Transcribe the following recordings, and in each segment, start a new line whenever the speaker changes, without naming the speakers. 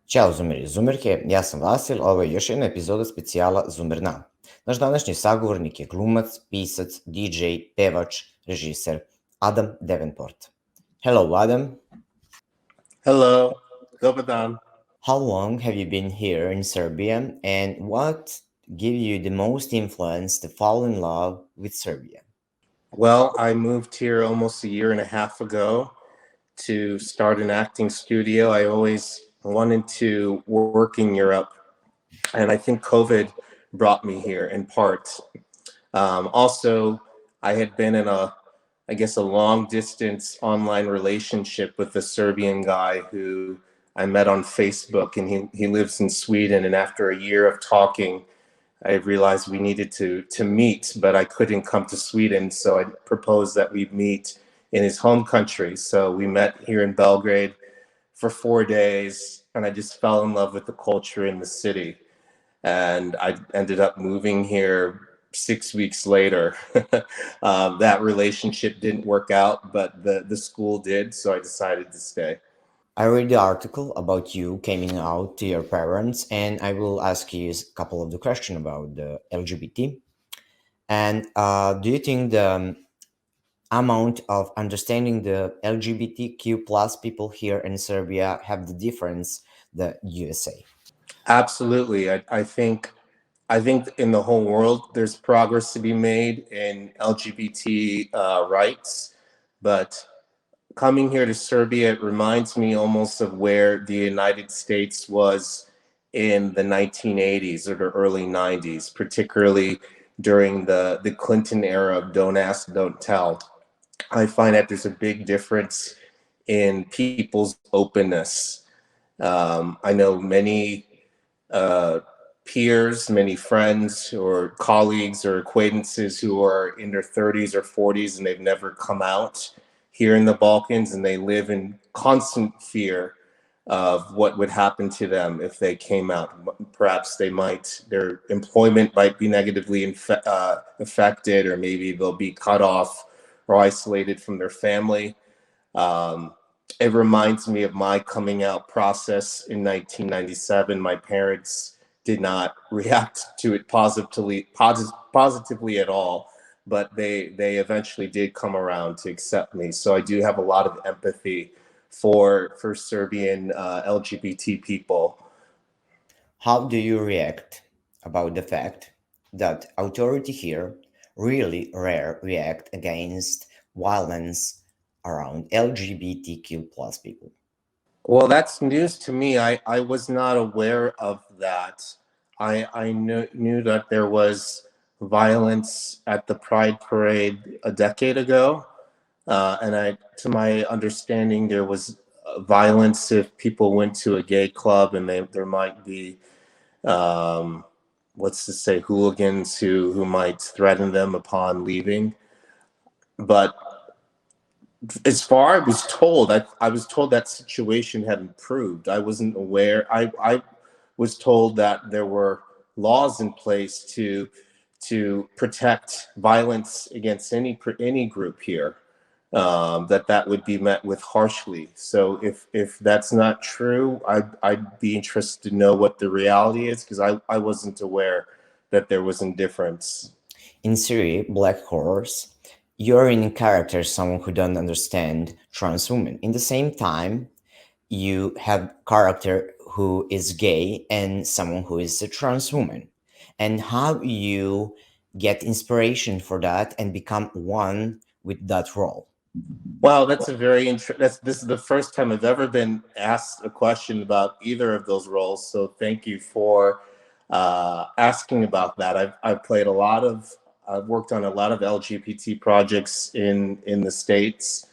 Ćao Zumeri i Zumerke, ja sam Vasil, ovo je još jedna epizoda specijala Zumerna. Naš današnji sagovornik je glumac, pisac, DJ, pevač, režiser, Adam Devenport. Hello Adam.
Hello, dobar dan.
How long have you been here in Serbia and what gave you the most influence to fall in love with Serbia?
Well, I moved here almost a year and a half ago to start an acting studio. I always wanted to work in Europe, and I think COVID brought me here in part. Also, I had been in a long distance online relationship with a Serbian guy who I met on Facebook, and he lives in Sweden. And after a year of talking, I realized we needed to meet, but I couldn't come to Sweden. So I proposed that we meet in his home country. So we met here in Belgrade for 4 days, and I just fell in love with the culture in the city. And I ended up moving here 6 weeks later. That relationship didn't work out, but the school did, so I decided to stay.
I read the article about you coming out to your parents, and I will ask you a couple of the questions about the LGBT. And do you think the amount of understanding the LGBTQ plus people here in Serbia have the difference the USA?
Absolutely. I think in the whole world there's progress to be made in LGBT rights, but coming here to Serbia, it reminds me almost of where the United States was in the 1980s or the early 90s, particularly during the Clinton era of don't ask, don't tell. I find that there's a big difference in people's openness. I know many peers, many friends or colleagues or acquaintances who are in their 30s or 40s and they've never come out here in the Balkans, and they live in constant fear of what would happen to them if they came out. Perhaps their employment might be negatively affected, or maybe they'll be cut off or isolated from their family. It reminds me of my coming out process in 1997. My parents did not react to it positively at all, but they eventually did come around to accept me. So I do have a lot of empathy for Serbian LGBT people.
How do you react about the fact that authority here really rare react against violence around LGBTQ plus people?
Well, that's news to me. I was not aware of that. I knew that there was violence at the Pride Parade a decade ago. And to my understanding, there was violence if people went to a gay club, and there might be, hooligans who might threaten them upon leaving. But as far I was told, I was told that situation had improved. I wasn't aware. I was told that there were laws in place to protect violence against any group here, that would be met with harshly. So if that's not true, I'd be interested to know what the reality is, because I wasn't aware that there was indifference.
In Syria, Black Horse, you're in character someone who don't understand trans women. In the same time, you have character who is gay and someone who is a trans woman. And how you get inspiration for that and become one with that role?
Wow, that's a very this is the first time I've ever been asked a question about either of those roles. So thank you for asking about that. I've worked on a lot of LGBT projects in the States,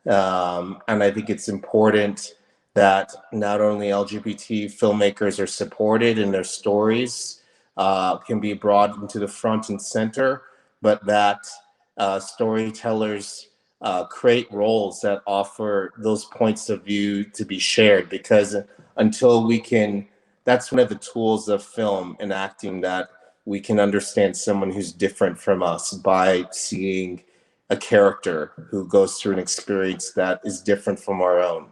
and I think it's important that not only LGBT filmmakers are supported and their stories can be brought into the front and center, but that storytellers create roles that offer those points of view to be shared, because until we can, that's one of the tools of film and acting, that we can understand someone who's different from us by seeing a character who goes through an experience that is different from our own.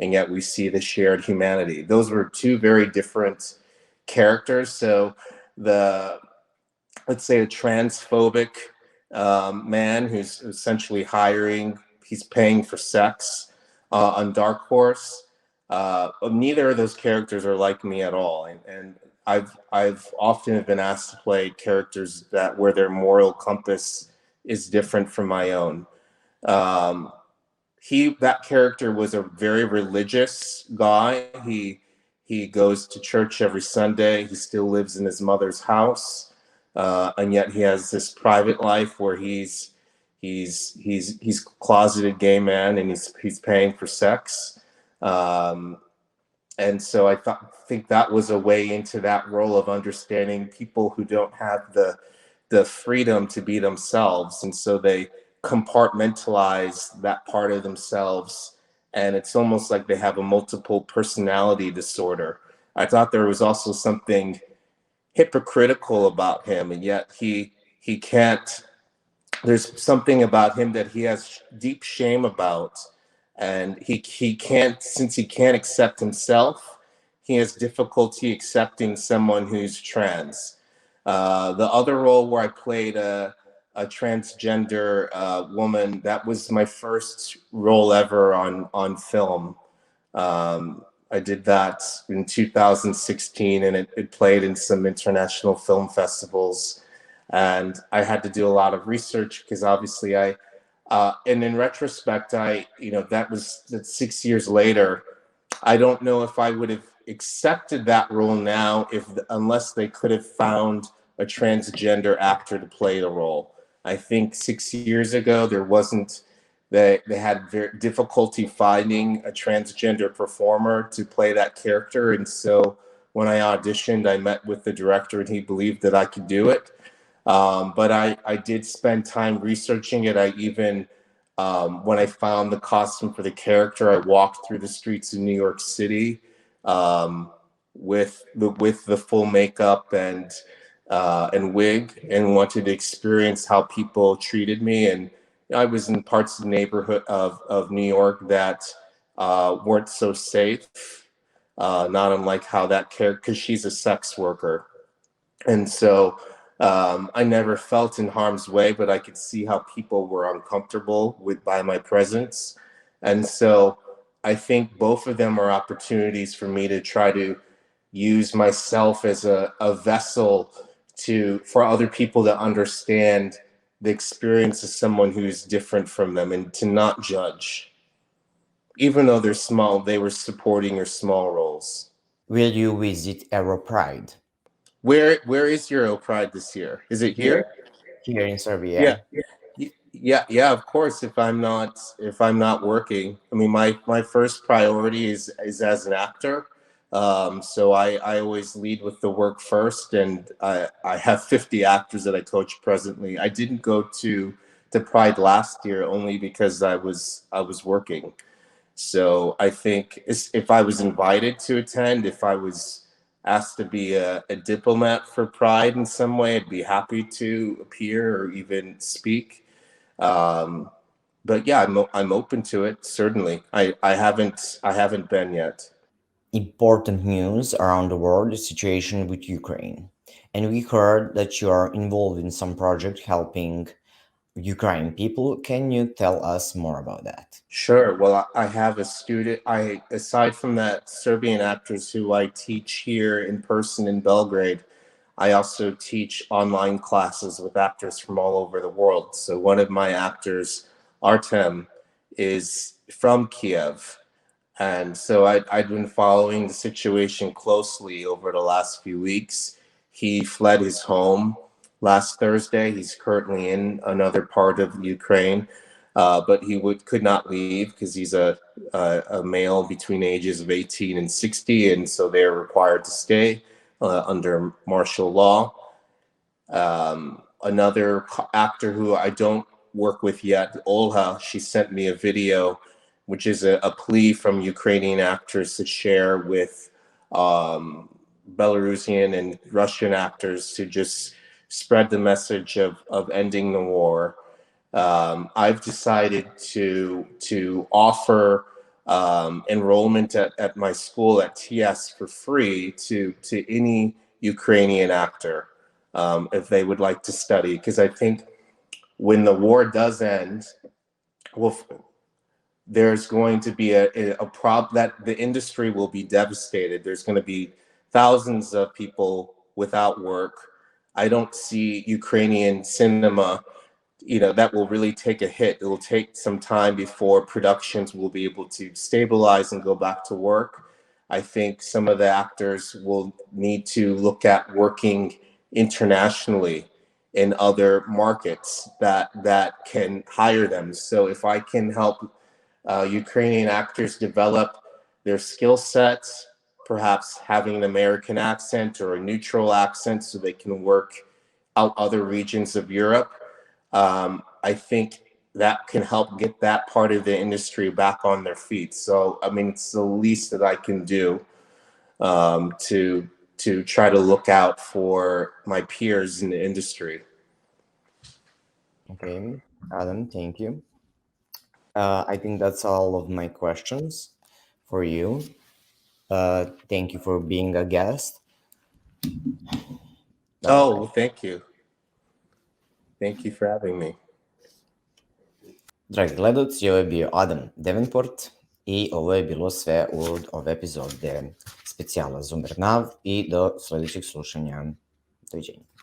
and yet we see the shared humanity. Those were two very different characters. So the, let's say, a transphobic man who's essentially he's paying for sex on Dark Horse. Neither of those characters are like me at all, and I've often been asked to play characters where their moral compass is different from my own. That character was a very religious guy. He goes to church every Sunday. He still lives in his mother's house, and yet he has this private life where he's closeted gay man, and he's paying for sex. And so I think that was a way into that role of understanding people who don't have the freedom to be themselves, and so they compartmentalize that part of themselves, and it's almost like they have a multiple personality disorder. I thought there was also something hypocritical about him, and yet he can't. There's something about him that he has deep shame about, and he can't, since he can't accept himself, he has difficulty accepting someone who's trans. The other role where I played a transgender woman, that was my first role ever on film. I did that in 2016, and it played in some international film festivals. And I had to do a lot of research because obviously and in retrospect, that's 6 years later. I don't know if I would have accepted that role now unless they could have found a transgender actor to play the role. I think 6 years ago they had very difficulty finding a transgender performer to play that character, and so when I auditioned, I met with the director, and he believed that I could do it. But I did spend time researching it. I even, when I found the costume for the character, I walked through the streets of New York City with the full makeup and wig, and wanted to experience how people treated me. And I was in parts of the neighborhood of New York that weren't so safe, not unlike how that character, because she's a sex worker. And so I never felt in harm's way, but I could see how people were uncomfortable by my presence. And so I think both of them are opportunities for me to try to use myself as a vessel for other people to understand the experience of someone who's different from them, and to not judge. Even though they're small, they were supporting your small roles.
Will you visit Euro Pride?
Where is Euro Pride this year? Is it here?
Here in Serbia.
Yeah, of course. If I'm not working, I mean, my first priority is as an actor. So I always lead with the work first, and I have 50 actors that I coach presently. I didn't go to Pride last year only because I was working. So I think if I was invited to attend, if I was asked to be a diplomat for Pride in some way, I'd be happy to appear or even speak. But yeah, I'm open to it. Certainly, I haven't been yet.
Important news around the world is situation with Ukraine. And we heard that you are involved in some project helping Ukrainian people. Can you tell us more about that?
Sure. Well, I have a student. Aside from that, Serbian actors who I teach here in person in Belgrade, I also teach online classes with actors from all over the world. So one of my actors, Artem, is from Kiev. And so I'd been following the situation closely over the last few weeks. He fled his home last Thursday. He's currently in another part of Ukraine, but he could not leave because he's a male between ages of 18 and 60, and so they're required to stay under martial law. Another actor who I don't work with yet, Olha, she sent me a video, which is a plea from Ukrainian actors to share with Belarusian and Russian actors to just spread the message of ending the war. I've decided to offer enrollment at my school at TS for free to any Ukrainian actor if they would like to study. Because I think when the war does end, there's going to be a problem that the industry will be devastated. There's going to be thousands of people without work. I don't see Ukrainian cinema, that will really take a hit. It will take some time before productions will be able to stabilize and go back to work. I think some of the actors will need to look at working internationally in other markets that can hire them. So if I can help Ukrainian actors develop their skill sets, perhaps having an American accent or a neutral accent so they can work out other regions of Europe, I think that can help get that part of the industry back on their feet. So, I mean, it's the least that I can do to try to look out for my peers in the industry.
Okay, Adam, thank you. I think that's all of my questions for you. Thank you for being a guest.
Oh, thank you. Thank you for having me.
Dragi gledalci, ovo je bio Adam Devenport i ovo je bilo sve od ove epizode specijala Zumer Nav i do sledećeg slušanja. Doviđenja.